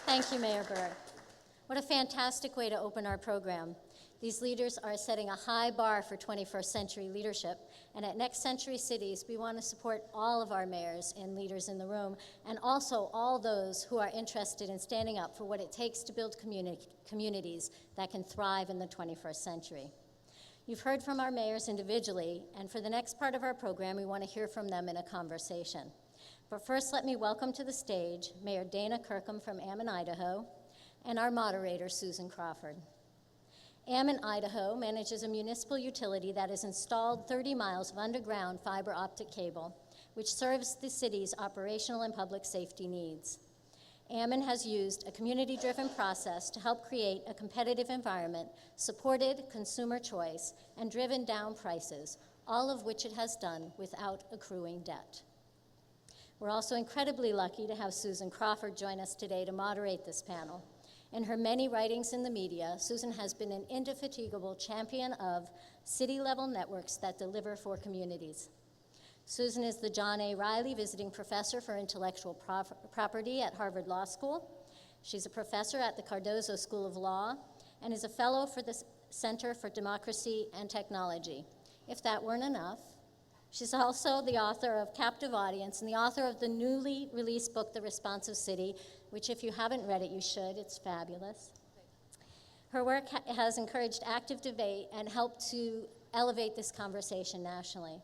Thank you, Mayor Burr. What a fantastic way to open our program. These leaders are setting a high bar for 21st century leadership, and at Next Century Cities, we want to support all of our mayors and leaders in the room, and also all those who are interested in standing up for what it takes to build communities that can thrive in the 21st century. You've heard from our mayors individually, and for the next part of our program, we want to hear from them in a conversation. But first, let me welcome to the stage Mayor Dana Kirkham from Ammon, Idaho, and our moderator, Susan Crawford. Ammon, Idaho manages a municipal utility that has installed 30 miles of underground fiber optic cable, which serves the city's operational and public safety needs. Ammon has used a community-driven process to help create a competitive environment, supported consumer choice, and driven down prices, all of which it has done without accruing debt. We're also incredibly lucky to have Susan Crawford join us today to moderate this panel. In her many writings in the media, Susan has been an indefatigable champion of city-level networks that deliver for communities. Susan is the John A. Riley Visiting Professor for Intellectual Property at Harvard Law School. She's a professor at the Cardozo School of Law and is a fellow for the Center for Democracy and Technology. If that weren't enough, she's also the author of Captive Audience and the author of the newly released book, The Responsive City, which if you haven't read it, you should. It's fabulous. Her work has encouraged active debate and helped to elevate this conversation nationally.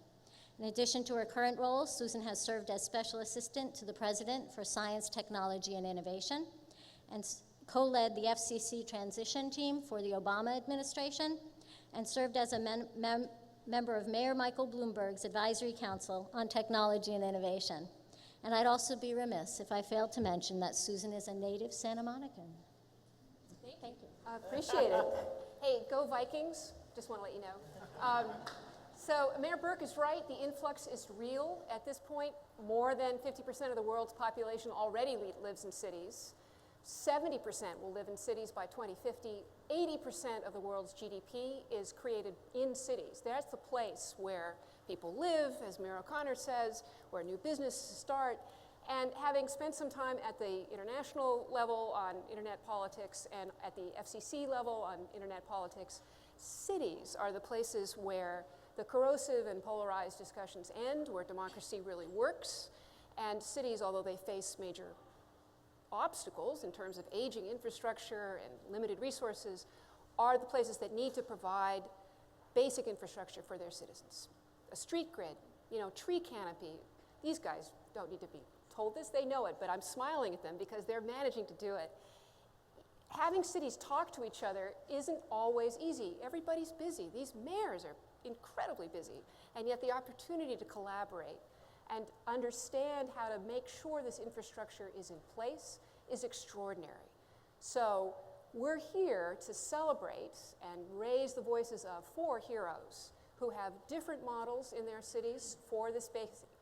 In addition to her current role, Susan has served as Special Assistant to the President for Science, Technology, and Innovation, and co-led the FCC transition team for the Obama administration, and served as a member of Mayor Michael Bloomberg's Advisory Council on Technology and Innovation. And I'd also be remiss if I failed to mention that Susan is a native Santa Monican. Thank you. Appreciate it. Hey, go Vikings, just want to let you know. So Mayor Burke is right, the influx is real. At this point, more than 50% of the world's population already lives in cities. 70% will live in cities by 2050. 80% of the world's GDP is created in cities. That's the place where people live, as Mayor O'Connor says, where new businesses start. And having spent some time at the international level on internet politics and at the FCC level on internet politics, cities are the places where the corrosive and polarized discussions end, where democracy really works. And cities, although they face major obstacles in terms of aging infrastructure and limited resources, are the places that need to provide basic infrastructure for their citizens. A street grid, tree canopy. These guys don't need to be told this, they know it, but I'm smiling at them because they're managing to do it. Having cities talk to each other isn't always easy. Everybody's busy. These mayors are incredibly busy, and yet the opportunity to collaborate and understand how to make sure this infrastructure is in place is extraordinary. So we're here to celebrate and raise the voices of 4 heroes who have different models in their cities for this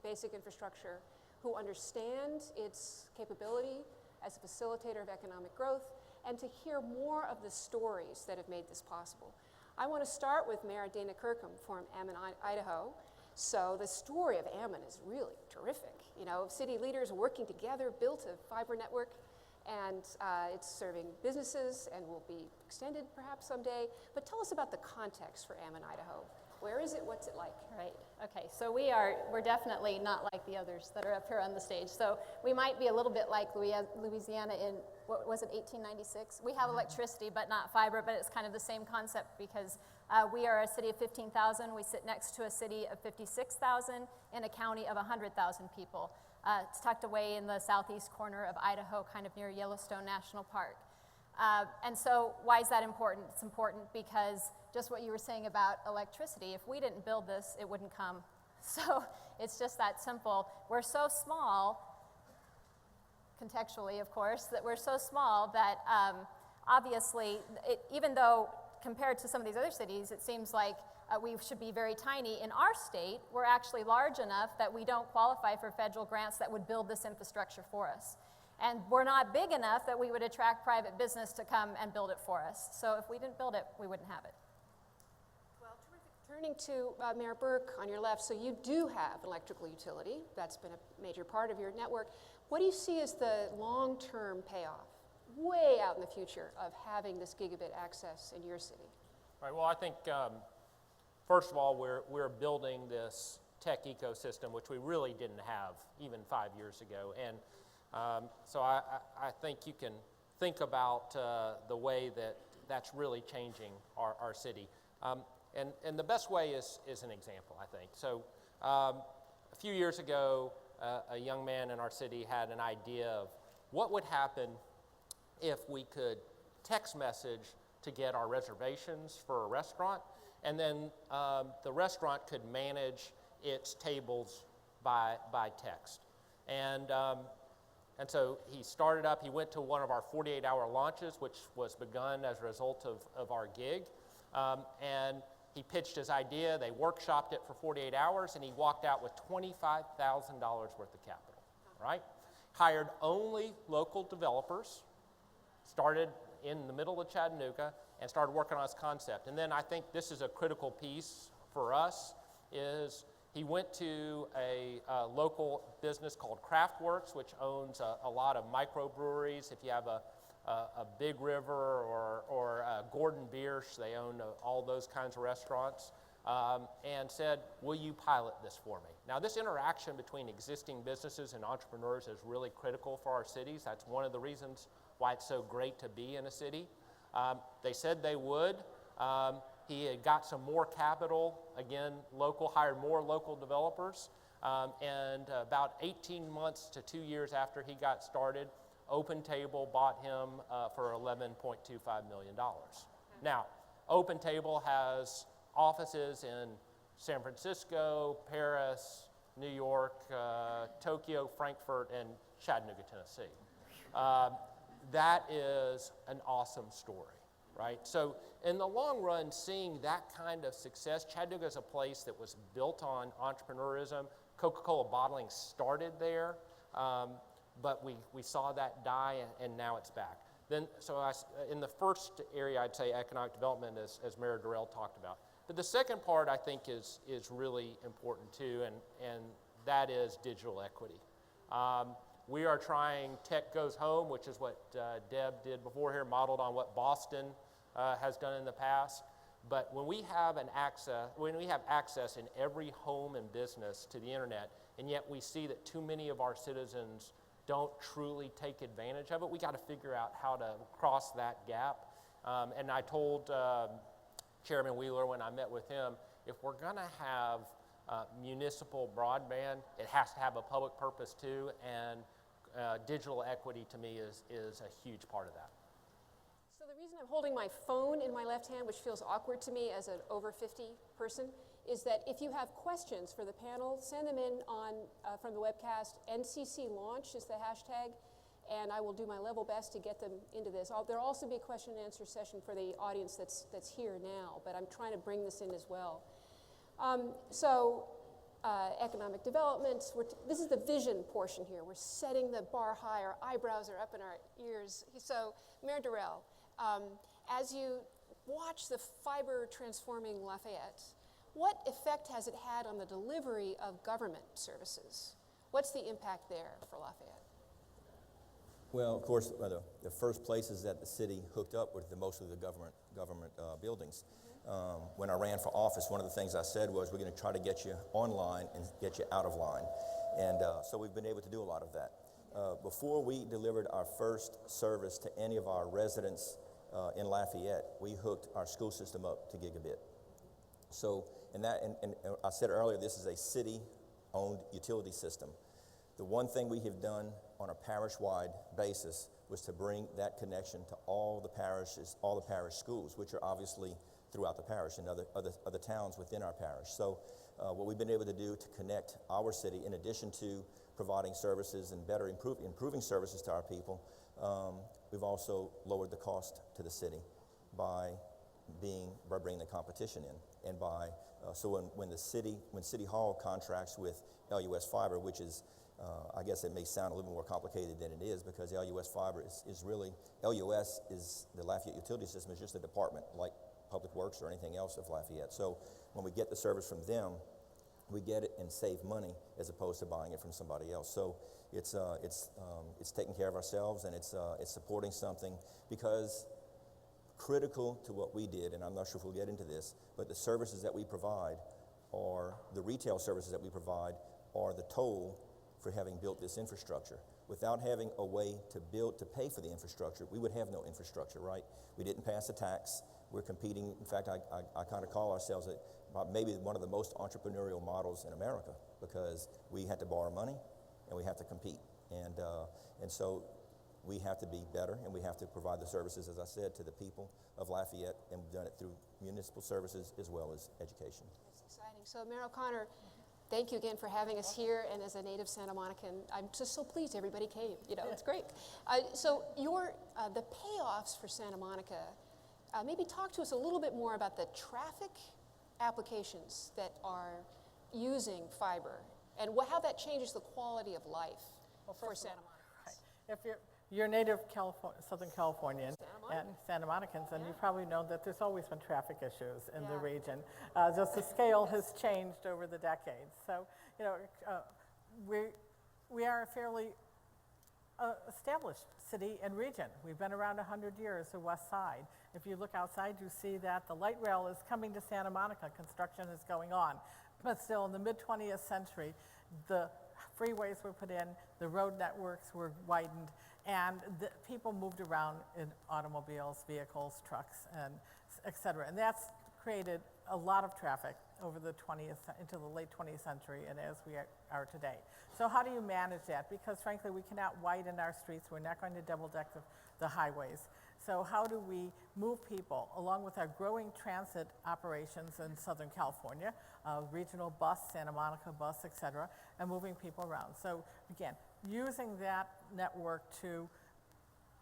basic infrastructure, who understand its capability as a facilitator of economic growth, and to hear more of the stories that have made this possible. I want to start with Mayor Dana Kirkham from Ammon, Idaho. So the story of Ammon is really terrific. City leaders working together built a fiber network, and it's serving businesses and will be extended perhaps someday. But tell us about the context for Ammon, Idaho. Where is it? What's it like? Right. Okay. So we're definitely not like the others that are up here on the stage. So we might be a little bit like Louisiana in, what was it, 1896? We have electricity, but not fiber, but it's kind of the same concept because we are a city of 15,000. We sit next to a city of 56,000 in a county of 100,000 people. It's tucked away in the southeast corner of Idaho, kind of near Yellowstone National Park. And so why is that important? It's important because just what you were saying about electricity, if we didn't build this, it wouldn't come. So it's just that simple. We're so small, contextually, of course, that we're so small that obviously, even though compared to some of these other cities, it seems like we should be very tiny. In our state, we're actually large enough that we don't qualify for federal grants that would build this infrastructure for us. And we're not big enough that we would attract private business to come and build it for us. So if we didn't build it, we wouldn't have it. Well, terrific. Turning to Mayor Burke on your left, so you do have an electrical utility. That's been a major part of your network. What do you see as the long-term payoff? way out in the future of having this gigabit access in your city? Right, well, I think, first of all, we're building this tech ecosystem, which we really didn't have even 5 years ago. And so I think you can think about the way that that's really changing our city. And the best way is an example, I think. So a few years ago, a young man in our city had an idea of what would happen if we could text message to get our reservations for a restaurant, and then the restaurant could manage its tables by text. And so he started up, he went to one of our 48-hour launches, which was begun as a result of our gig. And he pitched his idea, they workshopped it for 48 hours, and he walked out with $25,000 worth of capital, right? Hired only local developers, started in the middle of Chattanooga, and started working on his concept. And then I think this is a critical piece for us, is he went to a local business called Craftworks, which owns a lot of microbreweries. If you have a Big River or Gordon Biersch, they own all those kinds of restaurants, and said, will you pilot this for me? Now, this interaction between existing businesses and entrepreneurs is really critical for our cities. That's one of the reasons why it's so great to be in a city. They said they would. He had got some more capital, again, hired more local developers, and about 18 months to 2 years after he got started, OpenTable bought him for $11.25 million. Now, OpenTable has offices in San Francisco, Paris, New York, Tokyo, Frankfurt, and Chattanooga, Tennessee. That is an awesome story, right? So in the long run, seeing that kind of success, Chattanooga is a place that was built on entrepreneurism. Coca-Cola bottling started there, but we saw that die, and now it's back. Then, in the first area, I'd say economic development, as Mayor Durrell talked about. But the second part, I think, is really important too, and that is digital equity. We are trying Tech Goes Home, which is what Deb did before here, modeled on what Boston has done in the past. But when we have access in every home and business to the internet, and yet we see that too many of our citizens don't truly take advantage of it, we got to figure out how to cross that gap. And I told Chairman Wheeler when I met with him, if we're going to have municipal broadband, it has to have a public purpose too, and digital equity to me is a huge part of that. So the reason I'm holding my phone in my left hand, which feels awkward to me as an over 50 person, is that if you have questions for the panel, send them in from the webcast. NCC Launch is the hashtag, and I will do my level best to get them into this. There'll also be a question and answer session for the audience that's here now, but I'm trying to bring this in as well. Economic development, this is the vision portion here. We're setting the bar high, our eyebrows are up in our ears. So, Mayor Durrell, as you watch the fiber transforming Lafayette, what effect has it had on the delivery of government services? What's the impact there for Lafayette? Well, of course, the first places that the city hooked up with most of the government buildings. When I ran for office, one of the things I said was, we're going to try to get you online and get you out of line. And so we've been able to do a lot of that. Before we delivered our first service to any of our residents in Lafayette, we hooked our school system up to gigabit. So, and I said earlier, this is a city-owned utility system. The one thing we have done on a parish-wide basis was to bring that connection to all the parishes, all the parish schools, which are obviously throughout the parish and other towns within our parish. So what we've been able to do to connect our city, in addition to providing services and better improving services to our people, we've also lowered the cost to the city by bringing the competition in, and when City Hall contracts with LUS Fiber, which is I guess it may sound a little more complicated than it is, because LUS Fiber is really, LUS is the Lafayette Utility System, is just a department like Public Works or anything else of Lafayette. So when we get the service from them, we get it and save money as opposed to buying it from somebody else. So it's taking care of ourselves, and it's supporting something, because critical to what we did, and I'm not sure if we'll get into this, but the services that we provide, or the retail services that we provide, are the toll for having built this infrastructure. Without having a way to pay for the infrastructure, we would have no infrastructure, right? We didn't pass a tax. We're competing. In fact, I kind of call ourselves maybe one of the most entrepreneurial models in America, because we had to borrow money and we have to compete. And so we have to be better, and we have to provide the services, as I said, to the people of Lafayette, and we've done it through municipal services as well as education. That's exciting. So Mayor O'Connor, thank you again for having us here, and as a native Santa Monican, I'm just so pleased everybody came. You know, it's great. So the payoffs for Santa Monica, maybe talk to us a little bit more about the traffic applications that are using fiber, and how that changes the quality of life for Santa Monica. Right. If you're native Southern Californian and Santa Monicans, and you probably know that there's always been traffic issues in the region. Just the scale has changed over the decades. So, you know, we are a fairly established city and region. We've been around 100 years, the West Side. If you look outside, you see that the light rail is coming to Santa Monica. Construction is going on. But still, in the mid-20th century, the freeways were put in, the road networks were widened, and the people moved around in automobiles, vehicles, trucks, and et cetera. And that's created a lot of traffic over the into the late 20th century and as we are today. So how do you manage that? Because frankly, we cannot widen our streets. We're not going to double deck the highways. So how do we move people, along with our growing transit operations in Southern California, regional bus, Santa Monica bus, et cetera, and moving people around? So again, using that network to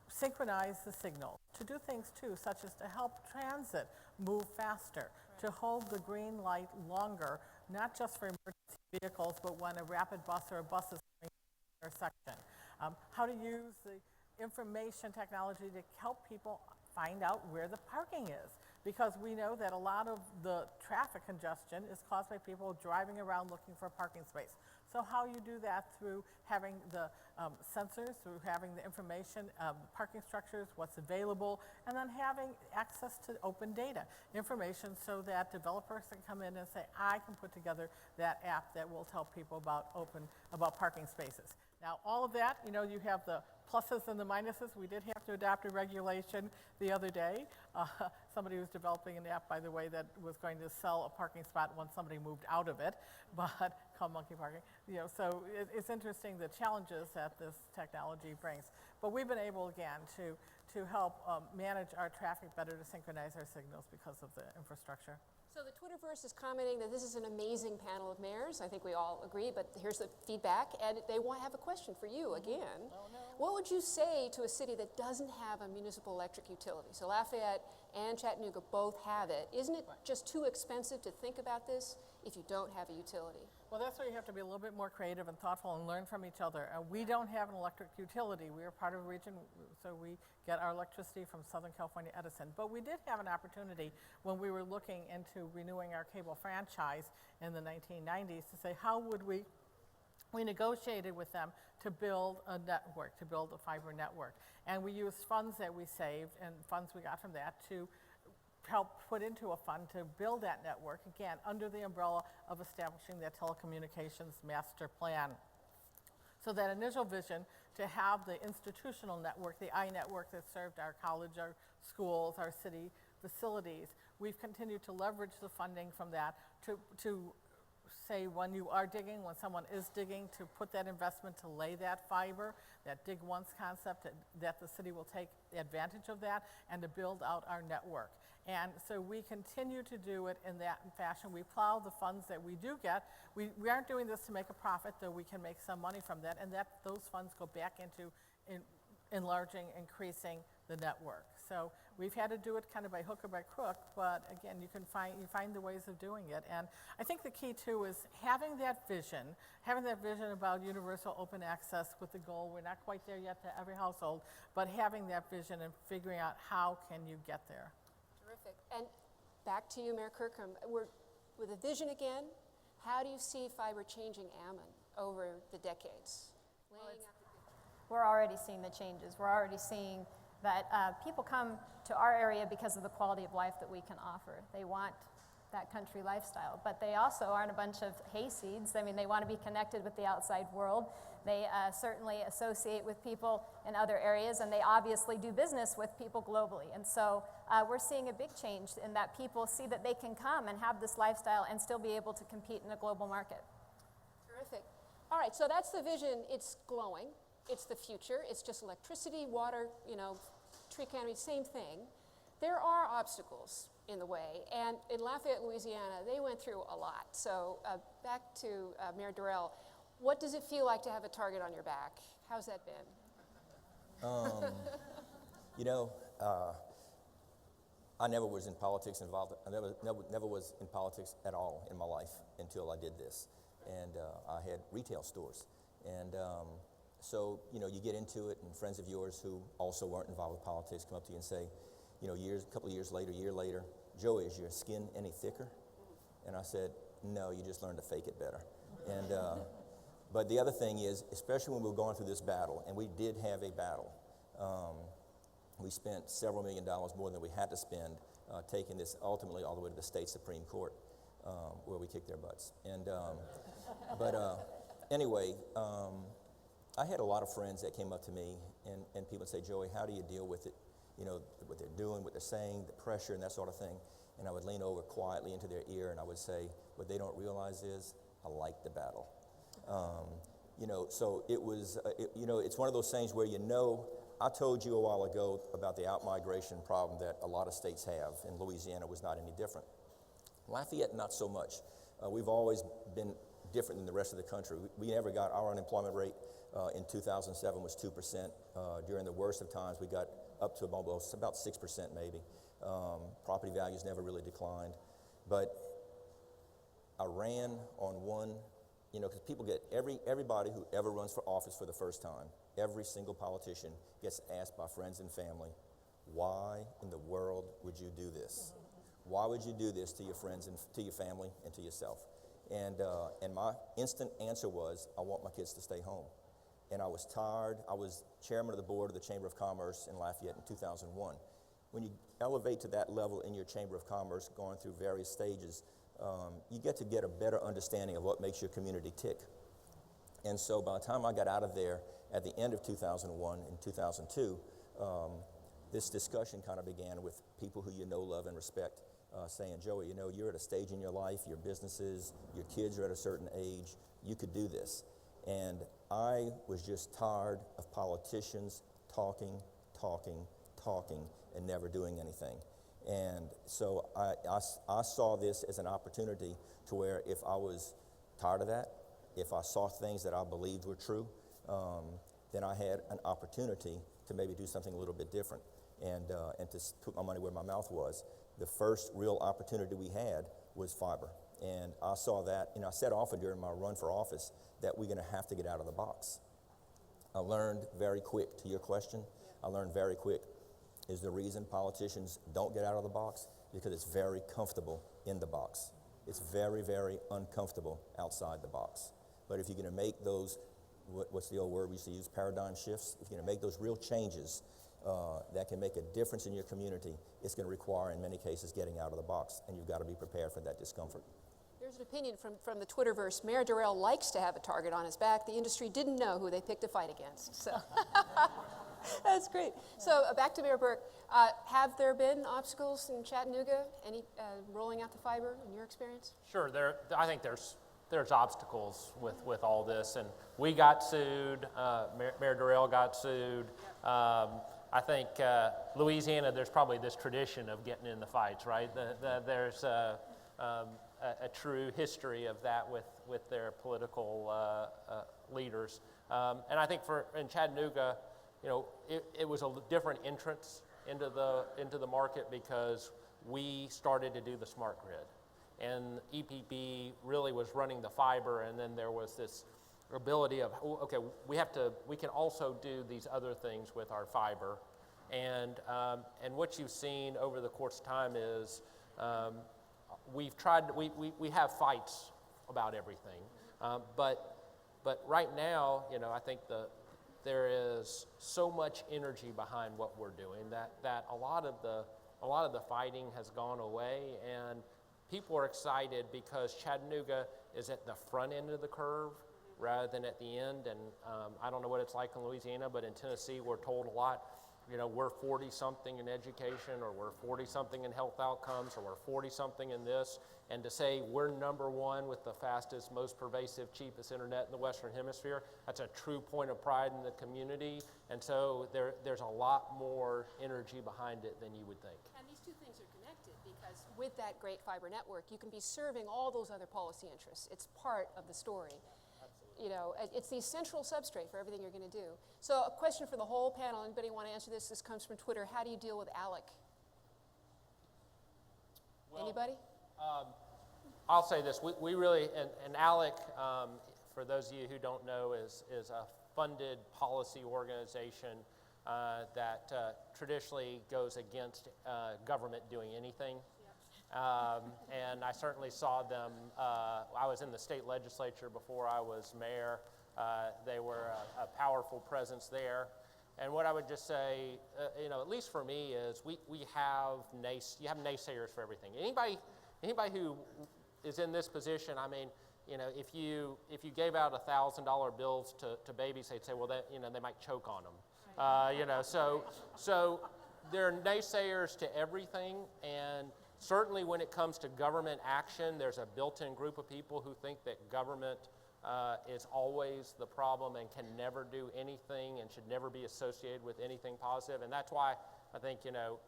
synchronize the signal, to do things too, such as to help transit move faster, to hold the green light longer, not just for emergency vehicles, but when a rapid bus or a bus is coming to an intersection. How to use the information technology to help people find out where the parking is, because we know that a lot of the traffic congestion is caused by people driving around looking for a parking space. So how you do that through having the sensors, through having the information, parking structures, what's available, and then having access to open data, information so that developers can come in and say, I can put together that app that will tell people about parking spaces. Now, all of that, you know, you have the pluses and the minuses. We did have to adopt a regulation the other day. Somebody was developing an app, by the way, that was going to sell a parking spot when somebody moved out of it, but called Monkey Parking. You know, so it's interesting the challenges that this technology brings. But we've been able, again, to help manage our traffic better, to synchronize our signals because of the infrastructure. So the Twitterverse is commenting that this is an amazing panel of mayors. I think we all agree, but here's the feedback, and they have a question for you again. Oh, no. What would you say to a city that doesn't have a municipal electric utility? So Lafayette and Chattanooga both have it. Isn't it just too expensive to think about this if you don't have a utility? Well, that's where you have to be a little bit more creative and thoughtful and learn from each other. We don't have an electric utility. We are part of a region, so we get our electricity from Southern California Edison. But we did have an opportunity when we were looking into renewing our cable franchise in the 1990s to say, how would we negotiated with them to build a network, to build a fiber network. And we used funds that we saved and funds we got from that to help put into a fund to build that network, again, under the umbrella of establishing that telecommunications master plan. So that initial vision to have the institutional network, the iNetwork that served our college, our schools, our city facilities, we've continued to leverage the funding from that to say when you are digging, when someone is digging, to put that investment to lay that fiber, that dig once concept, that the city will take advantage of that and to build out our network. And so we continue to do it in that fashion. We plow the funds that we do get. We aren't doing this to make a profit, though we can make some money from that, and that those funds go back into enlarging, increasing the network. So we've had to do it kind of by hook or by crook, but again, you find the ways of doing it. And I think the key too is having that vision about universal open access with the goal, we're not quite there yet to every household, but having that vision and figuring out how can you get there. Terrific. And back to you, Mayor Kirkham. We're with a vision again. How do you see fiber changing Ammon over the decades? We're already seeing the changes. We're already seeing that people come to our area because of the quality of life that we can offer. They want that country lifestyle, but they also aren't a bunch of hayseeds. I mean, they want to be connected with the outside world. They certainly associate with people in other areas, and they obviously do business with people globally. And so we're seeing a big change in that people see that they can come and have this lifestyle and still be able to compete in a global market. Terrific. All right, so that's the vision. It's glowing. It's the future. It's just electricity, water, tree canopy, same thing. There are obstacles in the way, and in Lafayette, Louisiana, they went through a lot. So back to Mayor Durrell, what does it feel like to have a target on your back? How's that been? I never was in politics involved. I never was in politics at all in my life until I did this. And I had retail stores. And so, you get into it, and friends of yours who also weren't involved with politics come up to you and say, a couple of years later, a year later, Joey, is your skin any thicker? And I said, no, you just learn to fake it better. And but the other thing is, especially when we were going through this battle, and we did have a battle, we spent several $1 million more than we had to spend taking this ultimately all the way to the state Supreme Court, where we kicked their butts. And anyway, I had a lot of friends that came up to me, and people would say, Joey, how do you deal with it? What they're doing, what they're saying, the pressure and that sort of thing. And I would lean over quietly into their ear and I would say, what they don't realize is I like the battle. So it was, it's one of those things where I told you a while ago about the out-migration problem that a lot of states have, and Louisiana was not any different. Lafayette, not so much. We've always been different than the rest of the country. We never got, our unemployment rate in 2007 was 2%. During the worst of times, we got up to about 6% maybe. Property values never really declined. But I ran on one, because people get, everybody who ever runs for office for the first time, every single politician gets asked by friends and family, why in the world would you do this? Why would you do this to your friends and to your family and to yourself? And my instant answer was, I want my kids to stay home. And I was tired. I was chairman of the board of the Chamber of Commerce in Lafayette in 2001. When you elevate to that level in your Chamber of Commerce, going through various stages, you get a better understanding of what makes your community tick. And so by the time I got out of there at the end of 2001 and 2002, this discussion kind of began with people who love, and respect, saying, Joey, you're at a stage in your life, your businesses, your kids are at a certain age, you could do this. And I was just tired of politicians talking, and never doing anything. And so I saw this as an opportunity to where if I was tired of that, if I saw things that I believed were true, then I had an opportunity to maybe do something a little bit different and to put my money where my mouth was. The first real opportunity we had was fiber. And I saw that, I said often during my run for office that we're gonna have to get out of the box. I learned very quick, to your question, I learned very quick, is the reason politicians don't get out of the box because it's very comfortable in the box. It's very, very uncomfortable outside the box. But if you're gonna make those, what's the old word we used to use, paradigm shifts, if you're gonna make those real changes that can make a difference in your community, it's gonna require, in many cases, getting out of the box, and you've gotta be prepared for that discomfort. There's an opinion from the Twitterverse. Mayor Durrell likes to have a target on his back. The industry didn't know who they picked a fight against. So that's great. So back to Mayor Burke. Have there been obstacles in Chattanooga? Any rolling out the fiber in your experience? Sure, I think there's obstacles with all this, and we got sued. Mayor Durrell got sued. I think Louisiana, there's probably this tradition of getting in the fights, right? There's a true history of that with their political leaders, and I think in Chattanooga, it was a different entrance into the market because we started to do the smart grid, and EPB really was running the fiber, and then there was this ability of, okay, we can also do these other things with our fiber, and what you've seen over the course of time is we have fights about everything. But right now, you know, I think there is so much energy behind what we're doing that a lot of the fighting has gone away, and people are excited because Chattanooga is at the front end of the curve rather than at the end. And I don't know what it's like in Louisiana, but in Tennessee, we're told a lot, you know, we're 40-something in education, or we're 40-something in health outcomes, or we're 40-something in this. And to say we're number one with the fastest, most pervasive, cheapest internet in the Western Hemisphere, that's a true point of pride in the community. And so there's a lot more energy behind it than you would think. And these two things are connected because with that great fiber network, you can be serving all those other policy interests. It's part of the story. You know, it's the central substrate for everything you're going to do. So a question for the whole panel. Anybody want to answer this? This comes from Twitter. How do you deal with ALEC? Well, Anybody? I'll say this, we really, and ALEC, for those of you who don't know, is a funded policy organization that traditionally goes against government doing anything. And I certainly saw them, I was in the state legislature before I was mayor. They were a powerful presence there. And what I would just say, you know, at least for me, is you have naysayers for everything. Anybody who is in this position, I mean, you know, if you gave out $1,000 bills to babies, they'd say, well, you know, they might choke on them. You know, so there are naysayers to everything, and certainly when it comes to government action, there's a built-in group of people who think that government is always the problem and can never do anything and should never be associated with anything positive. And that's why I think, you know,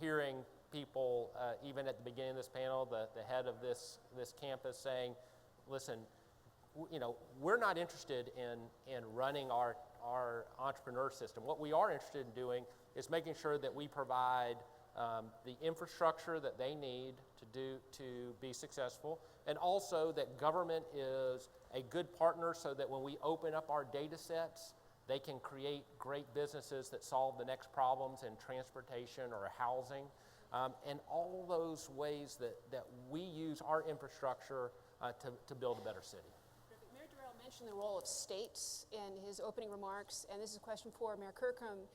hearing people, even at the beginning of this panel, the head of this campus saying, listen, you know, we're not interested in running our entrepreneur system. What we are interested in doing is making sure that we provide the infrastructure that they need to be successful, and also that government is a good partner so that when we open up our data sets, they can create great businesses that solve the next problems in transportation or housing, and all those ways that we use our infrastructure to build a better city. Mayor Durrell mentioned the role of states in his opening remarks, and this is a question for Mayor Kirkham.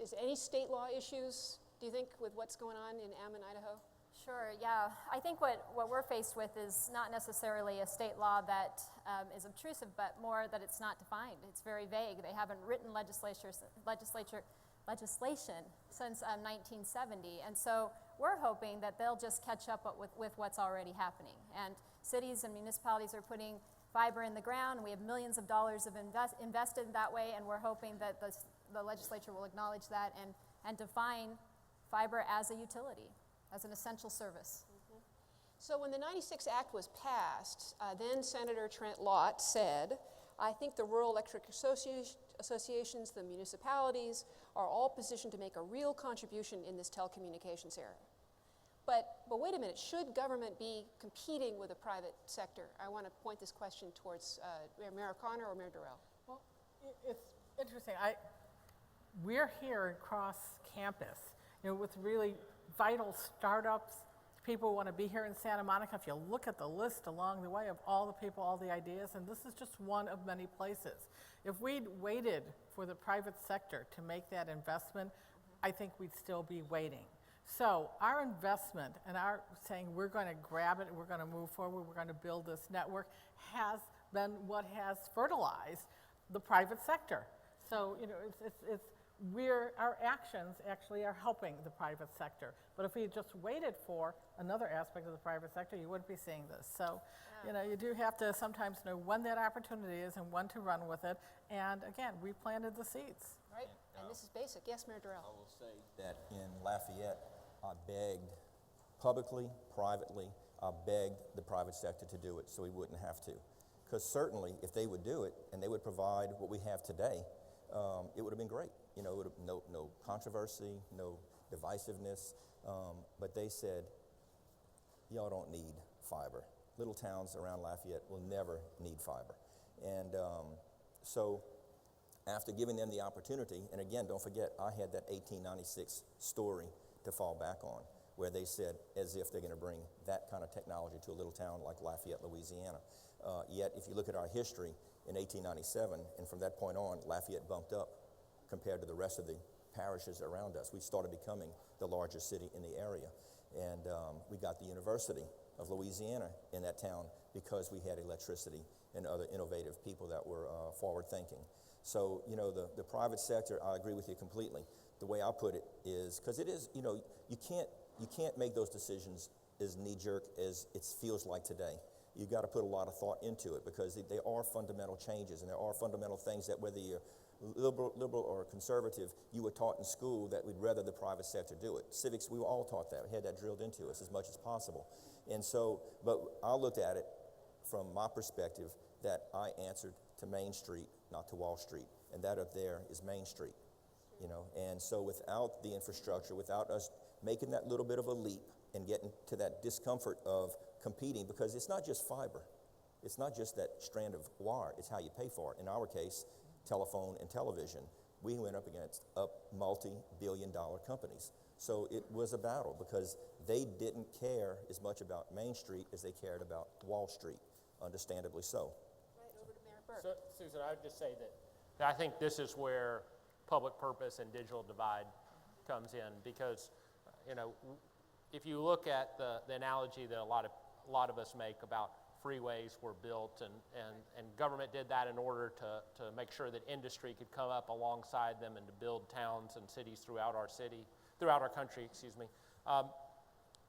Is any state law issues, do you think, with what's going on in Ammon, Idaho? Sure, yeah. I think what we're faced with is not necessarily a state law that is obtrusive, but more that it's not defined. It's very vague. They haven't written legislation since 1970. And so we're hoping that they'll just catch up with what's already happening. And cities and municipalities are putting fiber in the ground. We have millions of dollars invested that way, and we're hoping that the legislature will acknowledge that and define fiber as a utility, as an essential service. Mm-hmm. So when the 96 Act was passed, then Senator Trent Lott said, I think the rural electric associations, the municipalities, are all positioned to make a real contribution in this telecommunications era. But wait a minute, should government be competing with the private sector? I want to point this question towards Mayor O'Connor or Mayor Durrell. Well, it's interesting. We're here across campus, you know, with really vital startups. People want to be here in Santa Monica. If you look at the list along the way of all the people, all the ideas, and this is just one of many places. If we'd waited for the private sector to make that investment, I think we'd still be waiting. So our investment and our saying we're going to grab it, we're going to move forward, we're going to build this network has been what has fertilized the private sector. So, you know, our actions actually are helping the private sector. But if we had just waited for another aspect of the private sector, you wouldn't be seeing this. So, you know, you do have to sometimes know when that opportunity is and when to run with it. And again, we planted the seeds. Right, and this is basic. Yes, Mayor Durrell. I will say that in Lafayette, I begged publicly, privately, I begged the private sector to do it so we wouldn't have to. Because certainly, if they would do it and they would provide what we have today, it would have been great. You know, no controversy, no divisiveness. But they said, y'all don't need fiber. Little towns around Lafayette will never need fiber. And so after giving them the opportunity, and again, don't forget, I had that 1896 story to fall back on. where they said as if they're going to bring that kind of technology to a little town like Lafayette, Louisiana. Yet, if you look at our history in 1897, and from that point on, Lafayette bumped up compared to the rest of the parishes around us. We started becoming the largest city in the area. And we got the University of Louisiana in that town because we had electricity and other innovative people that were forward-thinking. So, you know, the private sector, I agree with you completely. The way I put it is, because it is, you know, you can't make those decisions as knee-jerk as it feels like today. You've got to put a lot of thought into it because there are fundamental changes and there are fundamental things that whether you're liberal or conservative, you were taught in school that we'd rather the private sector do it. Civics, we were all taught that. We had that drilled into us as much as possible. And so, but I looked at it from my perspective that I answered to Main Street, not to Wall Street. And that up there is Main Street, you know. And so without the infrastructure, without us making that little bit of a leap and getting to that discomfort of competing, because it's not just fiber. It's not just that strand of wire. It's how you pay for it. In our case, telephone and television, we went up against multi-billion-dollar companies. So it was a battle because they didn't care as much about Main Street as they cared about Wall Street, understandably so. Right, over to Mayor Burke. So, Susan, I would just say that I think this is where public purpose and digital divide comes in because, you know, if you look at the analogy that a lot of us make about freeways were built and government did that in order to make sure that industry could come up alongside them and to build towns and cities throughout our country, excuse me.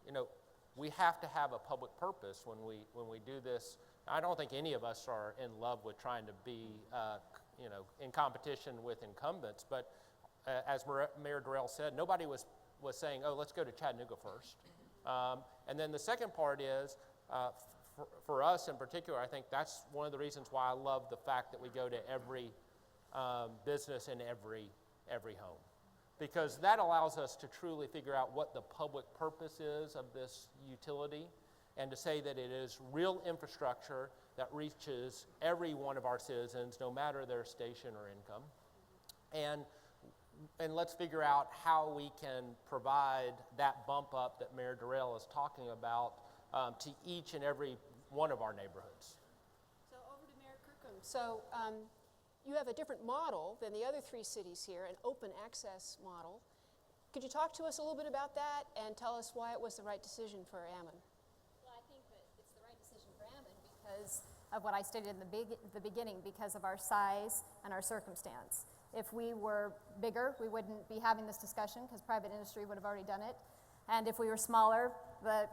You know, we have to have a public purpose when we do this. I don't think any of us are in love with trying to be, you know, in competition with incumbents, but as Mayor Durrell said, nobody was saying, oh, let's go to Chattanooga first. And then the second part is, for us in particular, I think that's one of the reasons why I love the fact that we go to every business in every home. Because that allows us to truly figure out what the public purpose is of this utility and to say that it is real infrastructure that reaches every one of our citizens, no matter their station or income. And let's figure out how we can provide that bump up that Mayor Durrell is talking about to each and every one of our neighborhoods. So over to Mayor Kirkham. So you have a different model than the other three cities here, an open access model. Could you talk to us a little bit about that and tell us why it was the right decision for Ammon? Well, I think that it's the right decision for Ammon because of what I stated in the beginning, because of our size and our circumstance. If we were bigger, we wouldn't be having this discussion because private industry would have already done it. And if we were smaller, the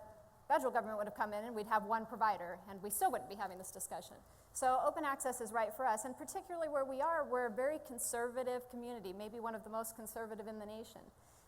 federal government would have come in and we'd have one provider and we still wouldn't be having this discussion. So open access is right for us, and particularly where we are, we're a very conservative community, maybe one of the most conservative in the nation.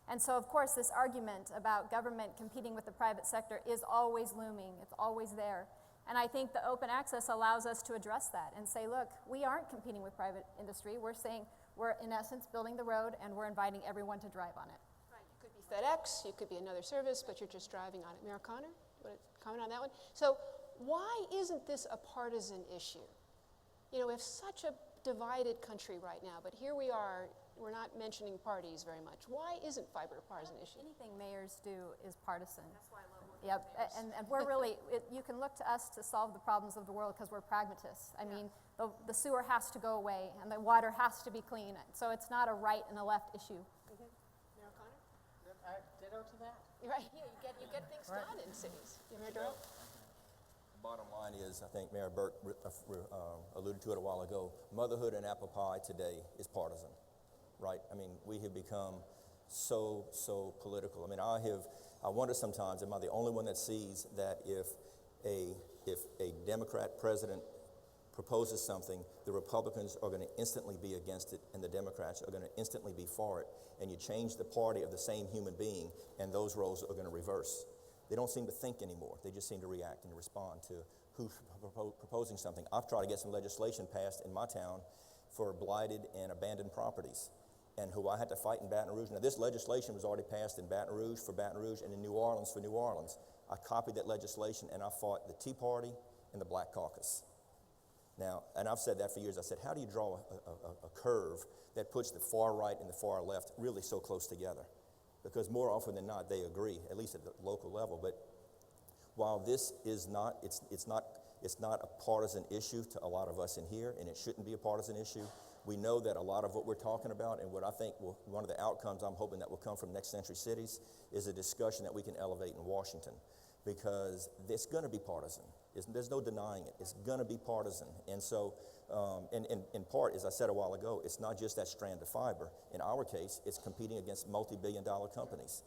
And so of course this argument about government competing with the private sector is always looming, it's always there. And I think the open access allows us to address that and say, look, we aren't competing with private industry, we're saying we're in essence building the road and we're inviting everyone to drive on it. Right. You could be FedEx, you could be another service, but you're just driving on it. Mayor Connor, you want to comment on that one? So why isn't this a partisan issue? You know, we have such a divided country right now, but here we are, we're not mentioning parties very much. Why isn't fiber a partisan issue? Anything mayors do is partisan. That's why I love working with Yep, mayors. and we're really, you can look to us to solve the problems of the world because we're pragmatists. I mean, the sewer has to go away and the water has to be clean. So it's not a right and a left issue. Mayor Connor? Ditto to that. You're right. Yeah, you get things done in cities. Mayor Durrell? Bottom line is, I think Mayor Burke alluded to it a while ago, motherhood and apple pie today is partisan, right? I mean, we have become so political. I mean, I wonder sometimes, am I the only one that sees that if a Democrat president proposes something, the Republicans are going to instantly be against it and the Democrats are going to instantly be for it, and you change the party of the same human being and those roles are going to reverse. They don't seem to think anymore. They just seem to react and respond to who's proposing something. I've tried to get some legislation passed in my town for blighted and abandoned properties, and who I had to fight in Baton Rouge. Now, this legislation was already passed in Baton Rouge for Baton Rouge and in New Orleans for New Orleans. I copied that legislation, and I fought the Tea Party and the Black Caucus. Now, and I've said that for years. I said, how do you draw a curve that puts the far right and the far left really so close together? because more often than not, they agree, at least at the local level. But while this is not, it's not a partisan issue to a lot of us in here, and it shouldn't be a partisan issue, we know that a lot of what we're talking about and what I think one of the outcomes I'm hoping that will come from Next Century Cities is a discussion that we can elevate in Washington, because it's going to be partisan. There's no denying it. It's going to be partisan. And so, in part, as I said a while ago, it's not just that strand of fiber. In our case, it's competing against multi-billion-dollar companies.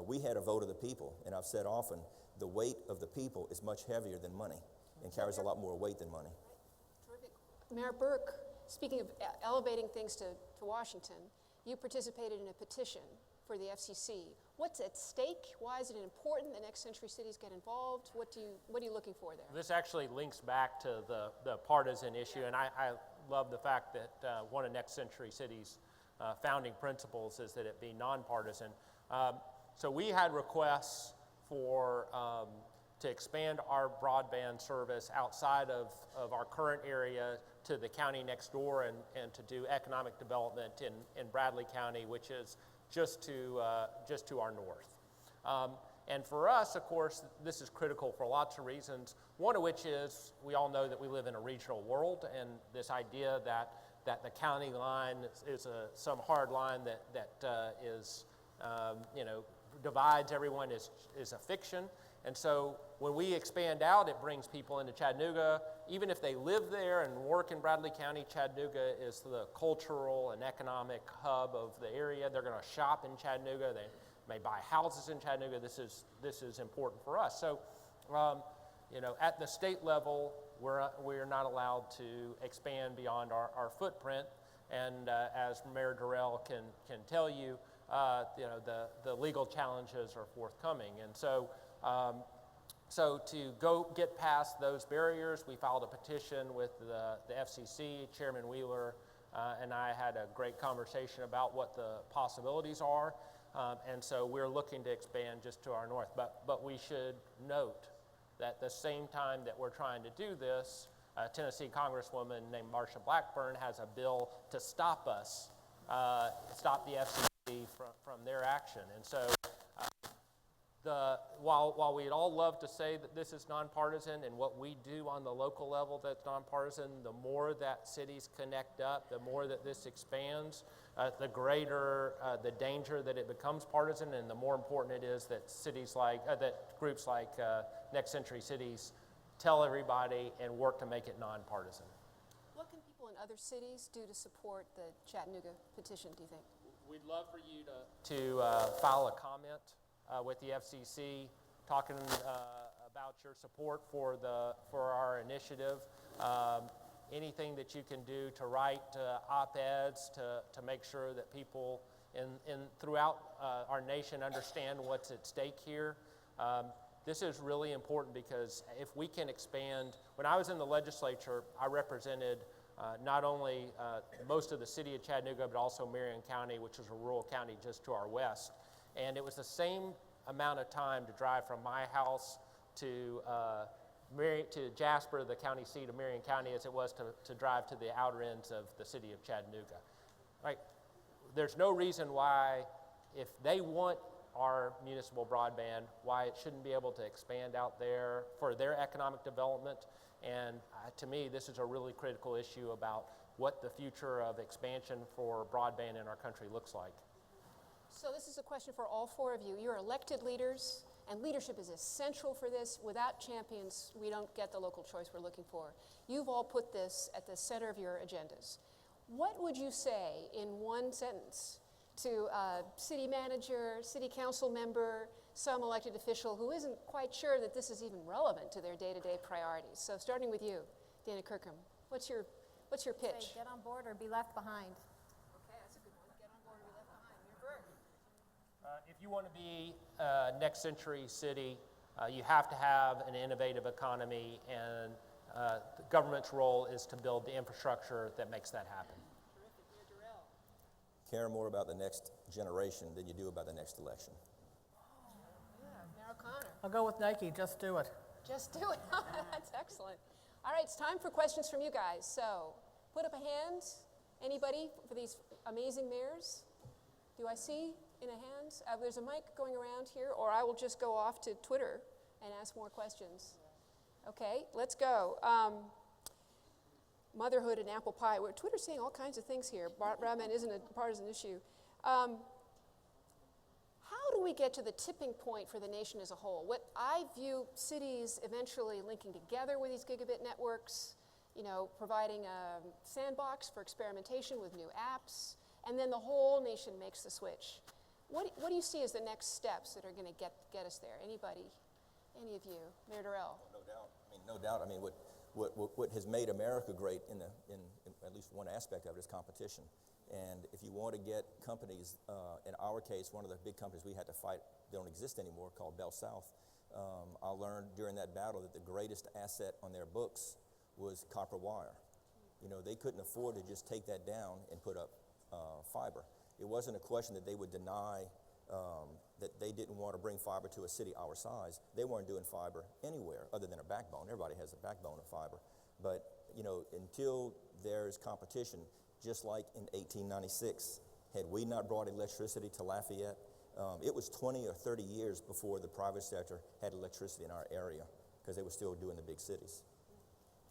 We had a vote of the people, and I've said often, the weight of the people is much heavier than money and carries a lot more weight than money. Terrific. Mayor Burke, speaking of elevating things to Washington, you participated in a petition for the FCC. What's at stake? Why is it important that Next Century Cities get involved? What are you looking for there? This actually links back to the partisan issue, and I love the fact that one of Next Century Cities' founding principles is that it be nonpartisan. So we had requests for to expand our broadband service outside of our current area to the county next door and to do economic development in Bradley County, which is just to our north. And for us, of course, this is critical for lots of reasons, one of which is we all know that we live in a regional world, and this idea that the county line is some hard line that is, divides everyone is a fiction. And so when we expand out, it brings people into Chattanooga. Even if they live there and work in Bradley County, Chattanooga is the cultural and economic hub of the area. They're going to shop in Chattanooga. They may buy houses in Chattanooga. This is important for us. So, at the state level, we're not allowed to expand beyond our footprint. And as Mayor Durrell can tell you, the legal challenges are forthcoming. And so, so to go get past those barriers, we filed a petition with the FCC. Chairman Wheeler and I had a great conversation about what the possibilities are. And so we're looking to expand just to our north. But we should note that the same time that we're trying to do this, a Tennessee Congresswoman named Marsha Blackburn has a bill to stop us, stop the FCC from their action. And so while we'd all love to say that this is nonpartisan and what we do on the local level that's nonpartisan, the more that cities connect up, the more that this expands, the greater the danger that it becomes partisan, and the more important it is that cities like that groups like Next Century Cities tell everybody and work to make it nonpartisan. What can people in other cities do to support the Chattanooga petition, do you think? We'd love for you to file a comment with the FCC, talking about your support for our initiative. Anything that you can do to write op-eds to make sure that people throughout our nation understand what's at stake here. This is really important because if we can expand, when I was in the legislature, I represented not only most of the city of Chattanooga, but also Marion County, which is a rural county just to our west. And it was the same amount of time to drive from my house to Jasper, the county seat of Marion County, as it was to drive to the outer ends of the city of Chattanooga. Right? There's no reason why, if they want our municipal broadband, why it shouldn't be able to expand out there for their economic development. And to me, this is a really critical issue about what the future of expansion for broadband in our country looks like. So this is a question for all four of you. You're elected leaders, and leadership is essential for this. Without champions, we don't get the local choice we're looking for. You've all put this at the center of your agendas. What would you say in one sentence to a city manager, city council member, some elected official who isn't quite sure that this is even relevant to their day-to-day priorities? So starting with you, Dana Kirkham, what's your pitch? Say, get on board or be left behind. Okay, that's a good one. Get on board or be left behind. Mayor Burke. If you want to be Next Century City, you have to have an innovative economy, and the government's role is to build the infrastructure that makes that happen. Terrific. Mayor Durrell. Care more about the next generation than you do about the next election. Mayor O'Connor. I'll go with Nike, just do it. Just do it. That's excellent. All right, it's time for questions from you guys. So put up a hand. Anybody for these amazing mayors? Do I see? in a hand? There's a mic going around here, or I will just go off to Twitter and ask more questions. Okay, let's go. Motherhood and apple pie. Twitter's saying all kinds of things here. Broadband isn't a partisan issue. How do we get to the tipping point for the nation as a whole? What I view cities eventually linking together with these gigabit networks, providing a sandbox for experimentation with new apps, and then the whole nation makes the switch. What do you see as the next steps that are going to get us there? Anybody? Any of you? Mayor Durrell? No doubt. What has made America great in at least one aspect of it is competition. And if you want to get companies, in our case, one of the big companies we had to fight, they don't exist anymore, called Bell South. I learned during that battle that the greatest asset on their books was copper wire. They couldn't afford to just take that down and put up fiber. It wasn't a question that they would deny that they didn't want to bring fiber to a city our size. They weren't doing fiber anywhere other than a backbone. Everybody has a backbone of fiber. But, until there's competition, just like in 1896, had we not brought electricity to Lafayette, it was 20 or 30 years before the private sector had electricity in our area because they were still doing the big cities.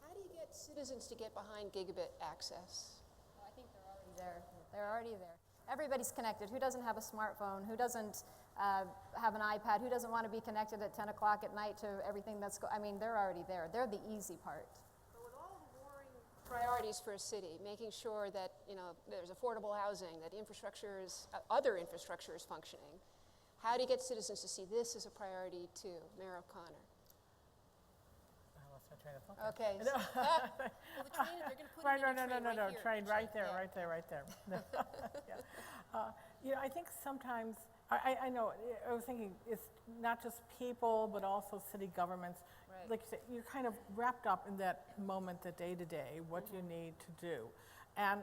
How do you get citizens to get behind gigabit access? I think they're already there. They're already there. Everybody's connected. Who doesn't have a smartphone? Who doesn't have an iPad? Who doesn't want to be connected at 10 o'clock at night to everything they're already there. They're the easy part. But with all the warring priorities for a city, making sure that there's affordable housing, that other infrastructure is functioning, how do you get citizens to see this as a priority too? Mayor O'Connor. I lost my train of thought. Okay. Well, the train, they're going to put Right, it in a train no, here. train right there. No. Yeah. I think sometimes, I know, I was thinking it's not just people, but also city governments. Right. Like you said, you're kind of wrapped up in that moment, the day-to-day, what you need to do. And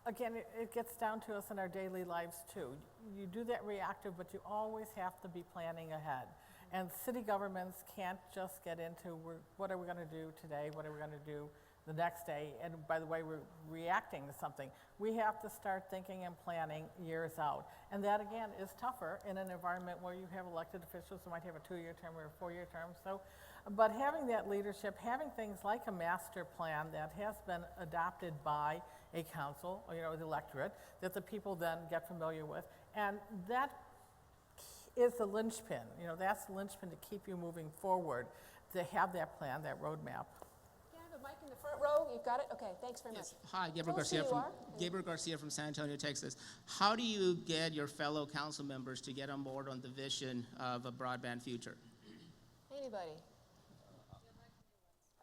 again, it gets down to us in our daily lives too. You do that reactive, but you always have to be planning ahead. And city governments can't just get into what are we going to do today, what are we going to do the next day, and by the way, we're reacting to something. We have to start thinking and planning years out. And that, again, is tougher in an environment where you have elected officials who might have a 2-year term or a 4-year term. But having that leadership, having things like a master plan that has been adopted by a council, the electorate, that the people then get familiar with, and that is the linchpin. That's the linchpin to keep you moving forward, to have that plan, that roadmap. Can I have a mic in the front row? You've got it? Okay, thanks very much. Hi, Tell us who you are. Gabriel Garcia from San Antonio, Texas. How do you get your fellow council members to get on board on the vision of a broadband future? Anybody?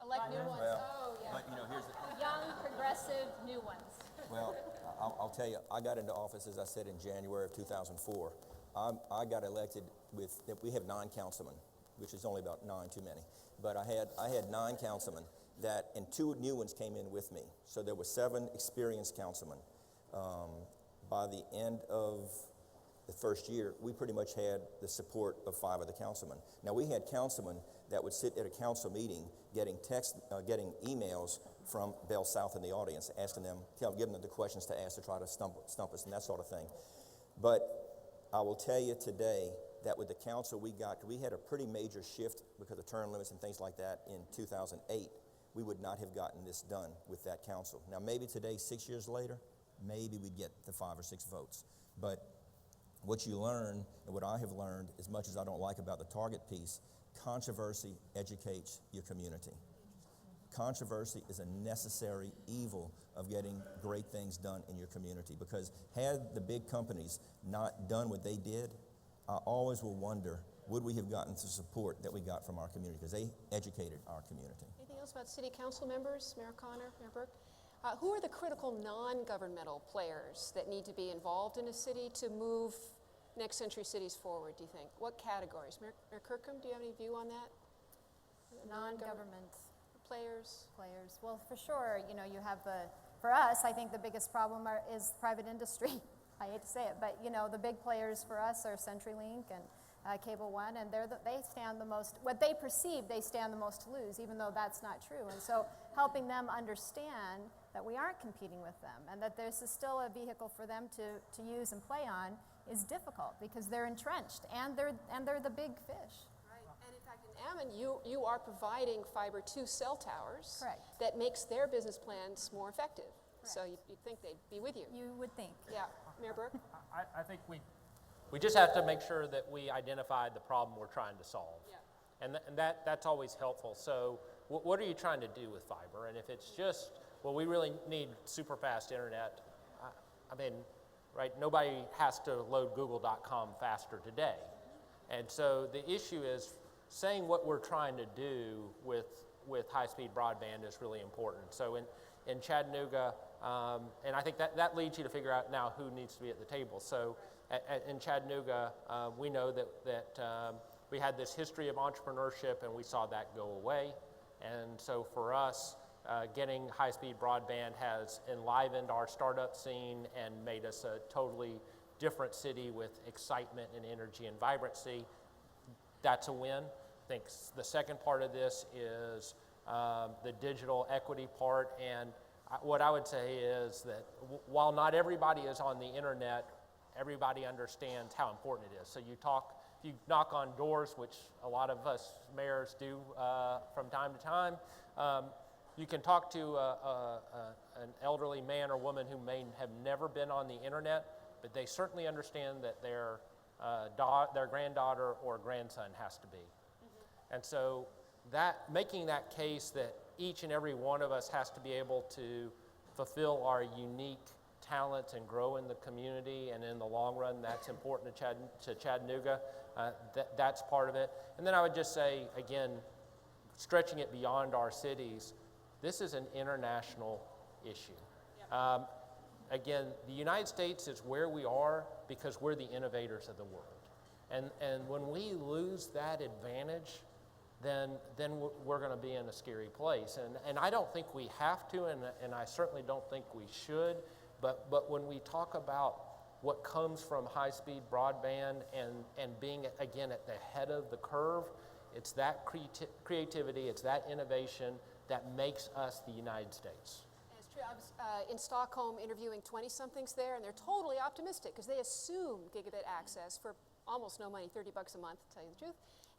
Elect new ones. Well, Oh, yeah. But here's the, Young, progressive, new ones. well, I'll tell you, I got into office, as I said, in January of 2004. I got elected we have 9 councilmen, which is only about 9 too many. But I had 9 councilmen and 2 new ones came in with me. So there were 7 experienced councilmen. By the end of the first year, we pretty much had the support of 5 of the councilmen. Now, we had councilmen that would sit at a council meeting getting emails from Bell South in the audience, asking them, giving them the questions to ask to try to stump us and that sort of thing. But I will tell you today that with the council we had a pretty major shift because of term limits and things like that in 2008. We would not have gotten this done with that council. Now, maybe today, 6 years later, maybe we'd get the 5 or 6 votes. But what you learn, and what I have learned, as much as I don't like about the target piece, controversy educates your community. Controversy is a necessary evil of getting great things done in your community, because had the big companies not done what they did, I always will wonder, would we have gotten the support that we got from our community, because they educated our community. Anything else about city council members? Mayor Connor, Mayor Burke? Who are the critical non-governmental players that need to be involved in a city to move next century cities forward, do you think? What categories? Mayor Kirkham, do you have any view on that? Non-government players? Well, for sure, you have for us, I think the biggest problem is private industry. I hate to say it, but the big players for us are CenturyLink and Cable One, and they stand the most, what they perceive, they stand the most to lose, even though that's not true. And so helping them understand that we aren't competing with them and that this is still a vehicle for them to use and play on is difficult because they're entrenched and they're the big fish. Right. And in fact, in Ammon, you are providing fiber to cell towers. Correct. That makes their business plans more effective. So you'd think they'd be with you. You would think. Yeah. Mayor Burke? I think we just have to make sure that we identify the problem we're trying to solve. Yeah. And that's always helpful. So what are you trying to do with fiber? And if it's just, well, we really need super fast internet, I mean, right, nobody has to load google.com faster today. And so the issue is saying what we're trying to do with high-speed broadband is really important. So in Chattanooga, and I think that leads you to figure out now who needs to be at the table. So in Chattanooga, we know that we had this history of entrepreneurship and we saw that go away. And so for us, getting high-speed broadband has enlivened our startup scene and made us a totally different city with excitement and energy and vibrancy. That's a win. I think the second part of this is the digital equity part. And what I would say is that while not everybody is on the internet, everybody understands how important it is. So if you knock on doors, which a lot of us mayors do from time to time, you can talk to an elderly man or woman who may have never been on the internet, but they certainly understand that their granddaughter or grandson has to be. Mm-hmm. And so making that case that each and every one of us has to be able to fulfill our unique talents and grow in the community, and in the long run, that's important to Chattanooga. That's part of it. And then I would just say, again, stretching it beyond our cities, this is an international issue. Yep. Again, the United States is where we are because we're the innovators of the world. And when we lose that advantage, then we're going to be in a scary place. And I don't think we have to, and I certainly don't think we should, but when we talk about what comes from high-speed broadband and being, again, at the head of the curve, it's that creativity, it's that innovation that makes us the United States. It's true. I was in Stockholm interviewing 20-somethings there, and they're totally optimistic because they assume gigabit access for almost no money, $30 a month, to tell you the truth.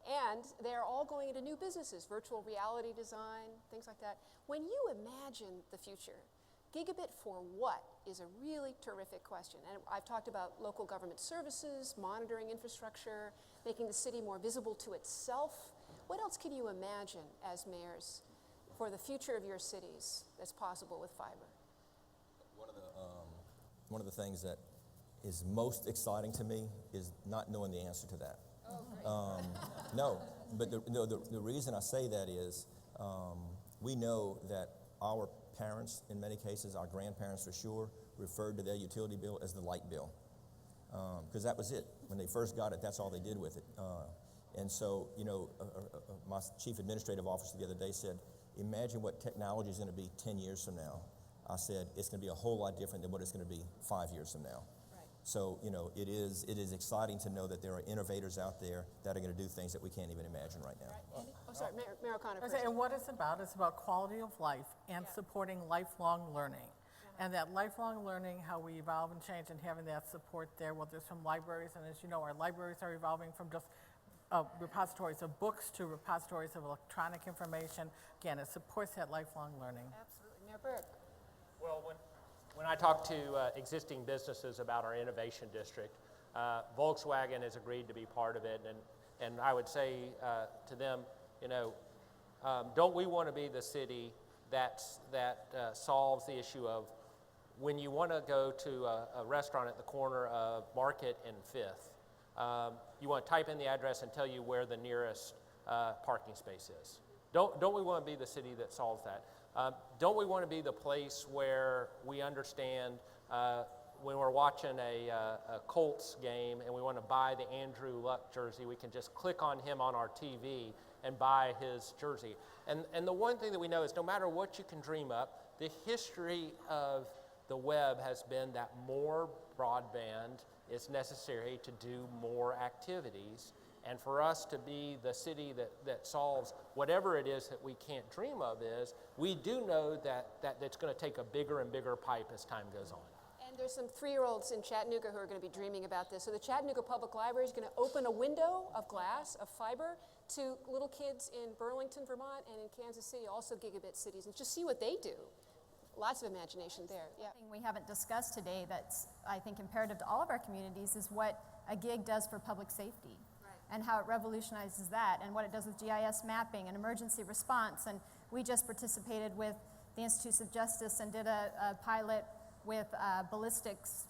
And they're all going into new businesses, virtual reality design, things like that. When you imagine the future, gigabit for what is a really terrific question. And I've talked about local government services, monitoring infrastructure, making the city more visible to itself. What else can you imagine as mayors for the future of your cities that's possible with fiber? One of the things that is most exciting to me is not knowing the answer to that. No, but the reason I say that is we know that our parents, in many cases, our grandparents for sure, referred to their utility bill as the light bill because that was it. When they first got it, that's all they did with it. And so, my chief administrative officer the other day said, imagine what technology is going to be 10 years from now. I said, it's going to be a whole lot different than what it's going to be 5 years from now. So, it is exciting to know that there are innovators out there that are going to do things that we can't even imagine right now. Right. Oh, sorry, Mayor O'Connor first. And what it's about quality of life and supporting lifelong learning. And that lifelong learning, how we evolve and change, and having that support there. Well, there's some libraries, and as you know, our libraries are evolving from just repositories of books to repositories of electronic information. Again, it supports that lifelong learning. Absolutely. Mayor Burke. Well, when I talk to existing businesses about our innovation district, Volkswagen has agreed to be part of it, and I would say to them, don't we want to be the city that solves the issue of when you want to go to a restaurant at the corner of Market and Fifth, you want to type in the address and tell you where the nearest parking space is. Don't we want to be the city that solves that? Don't we want to be the place where we understand when we're watching a Colts game and we want to buy the Andrew Luck jersey, we can just click on him on our TV and buy his jersey. And the one thing that we know is no matter what you can dream up, the history of the web has been that more broadband is necessary to do more activities. And for us to be the city that solves whatever it is that we can't dream of we do know that it's going to take a bigger and bigger pipe as time goes on. And there's some 3-year-olds in Chattanooga who are going to be dreaming about this. So the Chattanooga Public Library is going to open a window of glass, of fiber, to little kids in Burlington, Vermont, and in Kansas City, also gigabit cities, and just see what they do. Lots of imagination there, yeah. Thing we haven't discussed today that's, I think, imperative to all of our communities is what a gig does for public safety. And how it revolutionizes that, and what it does with GIS mapping and emergency response. And we just participated with the Institutes of Justice and did a pilot with ballistics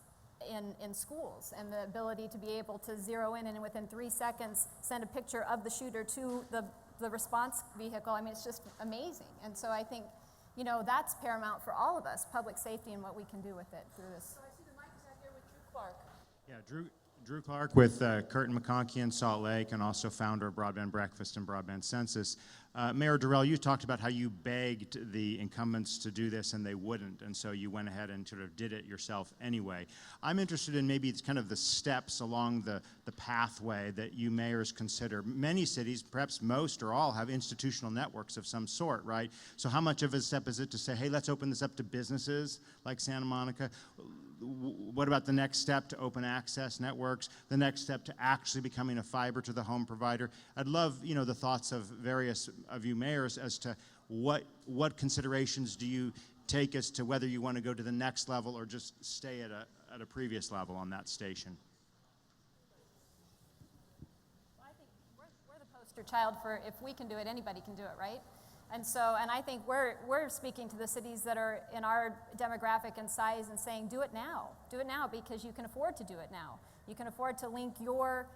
in schools, and the ability to be able to zero in and within 3 seconds send a picture of the shooter to the response vehicle. I mean, it's just amazing. And so I think, you know, that's paramount for all of us, public safety and what we can do with it through this. So I see the mic is out there with Drew Clark. Yeah, Drew Clark with Curtin McConkie in Salt Lake, and also founder of Broadband Breakfast and Broadband Census. Mayor Durrell, you talked about how you begged the incumbents to do this and they wouldn't, and so you went ahead and sort of did it yourself anyway. I'm interested in maybe it's kind of the steps along the pathway that you mayors consider. Many cities, perhaps most or all, have institutional networks of some sort, right? So how much of a step is it to say, hey, let's open this up to businesses like Santa Monica? What about the next step to open access networks, the next step to actually becoming a fiber to the home provider? I'd love, you know, the thoughts of various of you mayors as to what considerations do you take as to whether you want to go to the next level or just stay at a previous level on that station. Well, I think we're the poster child for if we can do it, anybody can do it, right? And so, and I think we're speaking to the cities that are in our demographic and size and saying, do it now because you can afford to do it now. You can afford to link your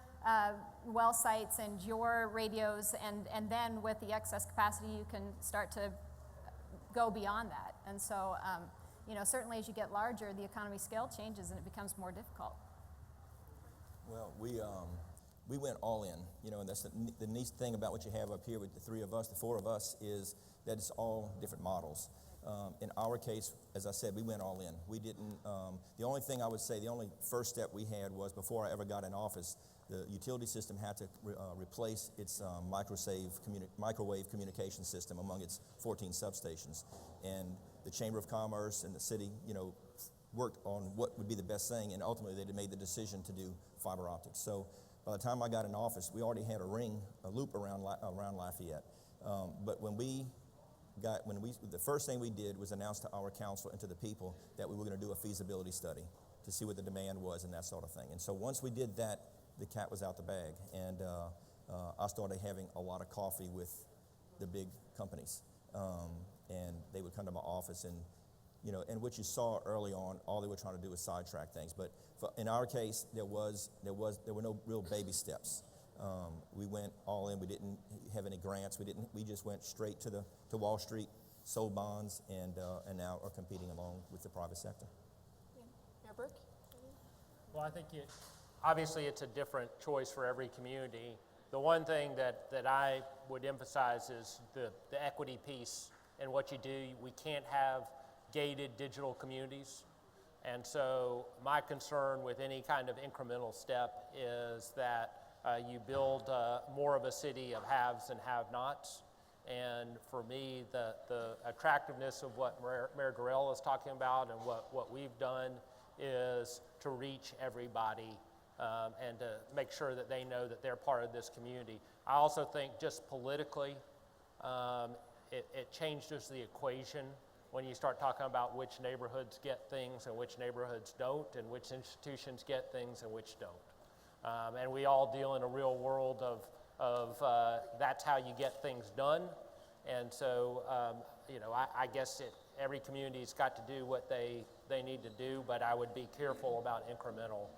well sites and your radios, and then with the excess capacity, you can start to go beyond that. And so, you know, certainly as you get larger, the economy scale changes and it becomes more difficult. Well, we went all in, you know, and that's the neat thing about what you have up here with the 3 of us, the 4 of us, is that it's all different models. In our case, as I said, we went all in. We didn't, the only thing I would say, the only first step we had was before I ever got in office, the utility system had to replace its microwave communication system among its 14 substations. And the Chamber of Commerce and the city, you know, worked on what would be the best thing, and ultimately they made the decision to do fiber optics. So by the time I got in office, we already had a loop around Lafayette. But the first thing we did was announce to our council and to the people that we were going to do a feasibility study to see what the demand was and that sort of thing. And so once we did that, the cat was out the bag, and I started having a lot of coffee with the big companies, and they would come to my office, and you know, and what you saw early on, all they were trying to do was sidetrack things. But in our case, there were no real baby steps. We went all in. We didn't have any grants. We just went straight to Wall Street, sold bonds, and now are competing along with the private sector. Yeah. Mayor Burke? Well, I think obviously it's a different choice for every community. The one thing that I would emphasize is the equity piece in what you do. We can't have gated digital communities. And so my concern with any kind of incremental step is that you build more of a city of haves and have-nots. And for me, the attractiveness of what Mayor Durrell is talking about and what we've done is to reach everybody and to make sure that they know that they're part of this community. I also think just politically, it changes the equation when you start talking about which neighborhoods get things and which neighborhoods don't, and which institutions get things and which don't. And we all deal in a real world of that's how you get things done. And so, you know, I guess every community's got to do what they need to do, but I would be careful about incremental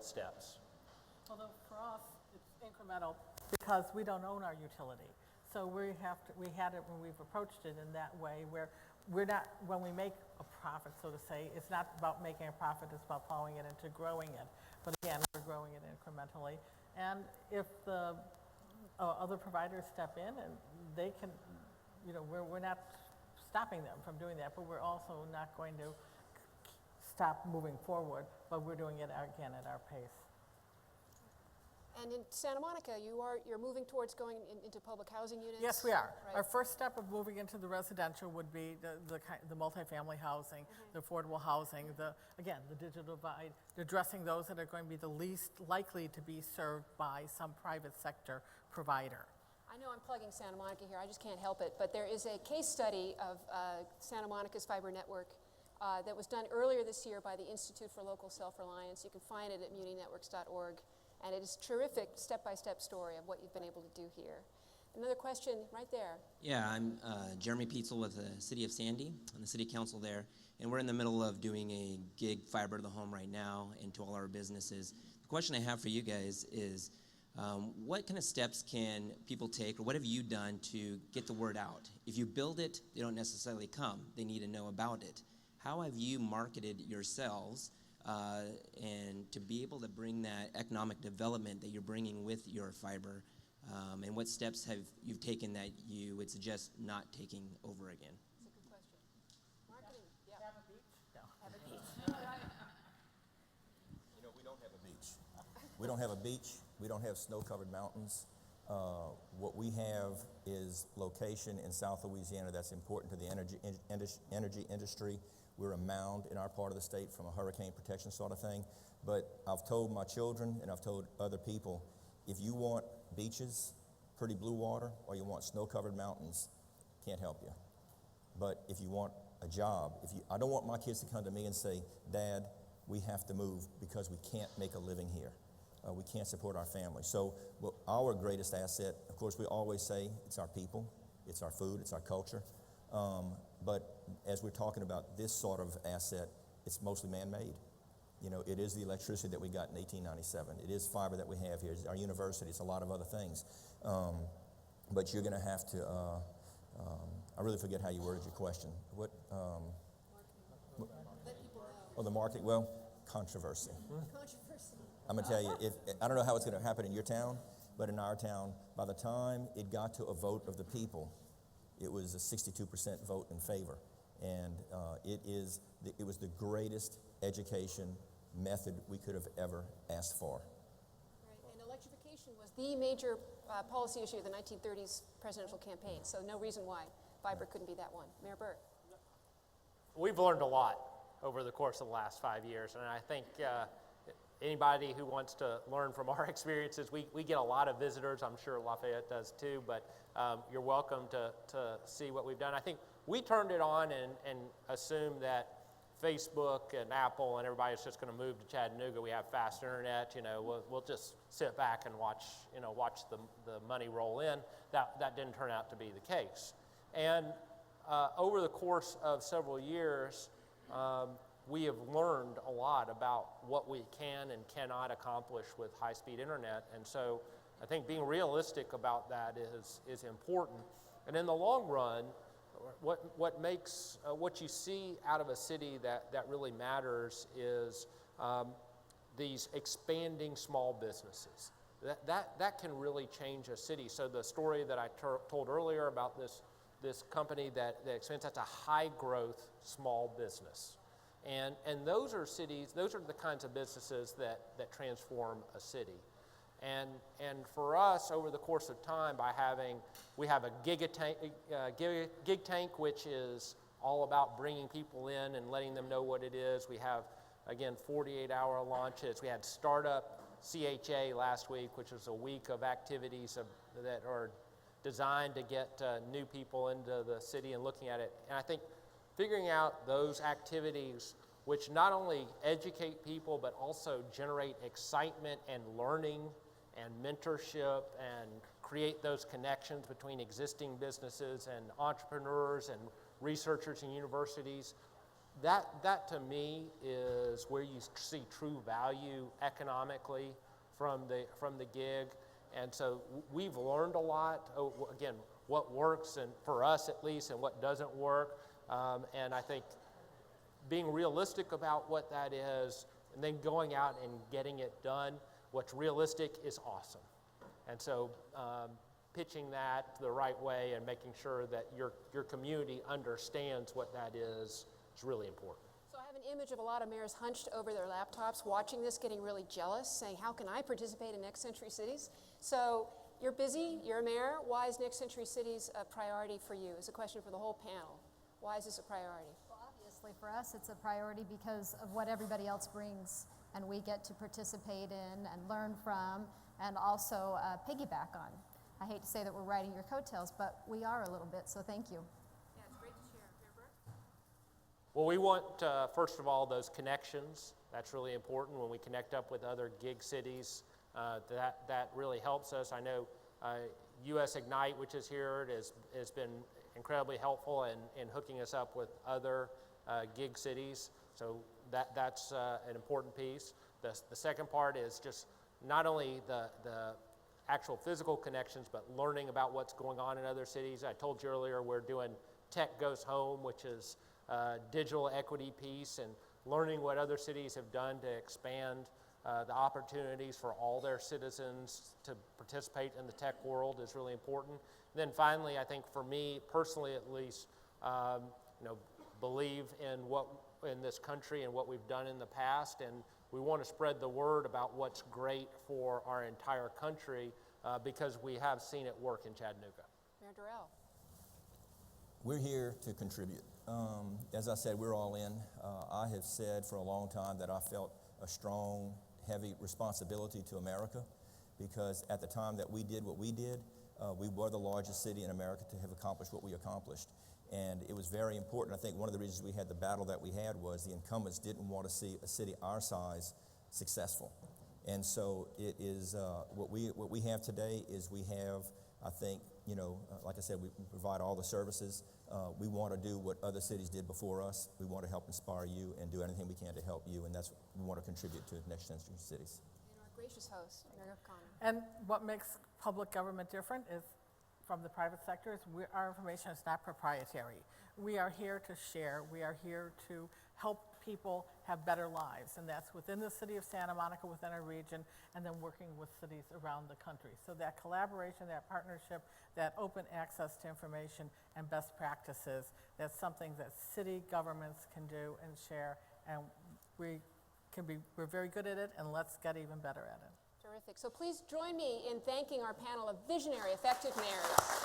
steps. Although for us, it's incremental because we don't own our utility. So we had it when we've approached it in that way where we're not, when we make a profit, so to say, it's not about making a profit, it's about plowing it into growing it. But again, we're growing it incrementally. And if the other providers step in and they can, you know, we're not stopping them from doing that, but we're also not going to stop moving forward, but we're doing it again at our pace. And in Santa Monica, you're moving towards going into public housing units? Yes, we are. Right. Our first step of moving into the residential would be the multifamily housing, the affordable housing, the digital divide, addressing those that are going to be the least likely to be served by some private sector provider. I know I'm plugging Santa Monica here, I just can't help it, but there is a case study of Santa Monica's fiber network that was done earlier this year by the Institute for Local Self-Reliance. You can find it at muninetworks.org, and it is a terrific step-by-step story of what you've been able to do here. Another question right there. Yeah, I'm Jeremy Pietzel with the City of Sandy and the City Council there, and we're in the middle of doing a gig fiber to the home right now and to all our businesses. The question I have for you guys is, what kind of steps can people take, or what have you done to get the word out? If you build it, they don't necessarily come. They need to know about it. How have you marketed yourselves and to be able to bring that economic development that you're bringing with your fiber, and what steps have you taken that you would suggest not taking over again? That's a good question. Marketing, yeah. Have a beach? No. Have a beach. You know, we don't have a beach. We don't have a beach. We don't have snow-covered mountains. What we have is location in South Louisiana that's important to the energy industry. We're a mound in our part of the state from a hurricane protection sort of thing. But I've told my children and I've told other people, if you want beaches, pretty blue water, or you want snow-covered mountains, can't help you. But if you want a job, I don't want my kids to come to me and say, Dad, we have to move because we can't make a living here. We can't support our family. So our greatest asset, of course, we always say it's our people, it's our food, it's our culture. But as we're talking about this sort of asset, it's mostly man-made. You know, it is the electricity that we got in 1897. It is fiber that we have here. It's our university. It's a lot of other things. But you're going to have to, I really forget how you worded your question. What? Oh, the market. Well, controversy. I'm going to tell you, I don't know how it's going to happen in your town, but in our town, by the time it got to a vote of the people, it was a 62% vote in favor. And it was the greatest education method we could have ever asked for. Right. And electrification was the major policy issue of the 1930s presidential campaign, so no reason why fiber couldn't be that one. Mayor Burke. We've learned a lot over the course of the last 5 years, and I think anybody who wants to learn from our experiences, we get a lot of visitors. I'm sure Lafayette does too, but you're welcome to see what we've done. I think we turned it on and assumed that Facebook and Apple and everybody's just going to move to Chattanooga. We have fast internet. You know, we'll just sit back and watch the money roll in. That didn't turn out to be the case. And over the course of several years, we have learned a lot about what we can and cannot accomplish with high-speed internet. And so I think being realistic about that is important. And in the long run, what makes what you see out of a city that really matters is these expanding small businesses. That can really change a city. So the story that I told earlier about this company that expands, that's a high-growth small business. And those are the kinds of businesses that transform a city. And for us, over the course of time, we have a gig tank, which is all about bringing people in and letting them know what it is. We have, again, 48-hour launches. We had Startup CHA last week, which was a week of activities that are designed to get new people into the city and looking at it. And I think figuring out those activities which not only educate people but also generate excitement and learning and mentorship and create those connections between existing businesses and entrepreneurs and researchers and universities, that to me is where you see true value economically from the gig. And so we've learned a lot, again, what works, and for us at least, and what doesn't work. And I think being realistic about what that is, and then going out and getting it done, what's realistic is awesome. And so pitching that the right way and making sure that your community understands what that is really important. So I have an an image of a lot of mayors hunched over their laptops, watching this, getting really jealous, saying, how can I participate in Next Century Cities? So you're busy, you're a mayor. Why is Next Century Cities a priority for you? It's a question for the whole panel. Why is this a priority? Well, obviously for us it's a priority because of what everybody else brings and we get to participate in and learn from and also piggyback on. I hate to say that we're riding your coattails, but we are a little bit, so thank you. Yeah, it's great to share. Mayor Burke? Well, we want, first of all, those connections. That's really important when we connect up with other gig cities. That really helps us. I know US Ignite, which is here, has been incredibly helpful in hooking us up with other gig cities. So that's an important piece. The second part is just not only the actual physical connections, but learning about what's going on in other cities. I told you earlier we're doing Tech Goes Home, which is a digital equity piece, and learning what other cities have done to expand the opportunities for all their citizens to participate in the tech world is really important. And then finally, I think for me personally at least, believe in this country and what we've done in the past, and we want to spread the word about what's great for our entire country because we have seen it work in Chattanooga. Mayor Durrell. We're here to contribute. As I said, we're all in. I have said for a long time that I felt a strong, heavy responsibility to America because at the time that we did what we did, we were the largest city in America to have accomplished what we accomplished. And it was very important. I think one of the reasons we had the battle that we had was the incumbents didn't want to see a city our size successful. And so it is, what we have today is we have, I think, like I said, we provide all the services. We want to do what other cities did before us. We want to help inspire you and do anything we can to help you, and that's what we want to contribute to Next Century Cities. And our gracious host, Mayor Connor. And what makes public government different is from the private sector is our information is not proprietary. We are here to share. We are here to help people have better lives, and that's within the city of Santa Monica, within our region, and then working with cities around the country. So that collaboration, that partnership, that open access to information and best practices, that's something that city governments can do and share, and we're very good at it, and let's get even better at it. Terrific. So please join me in thanking our panel of visionary, effective mayors.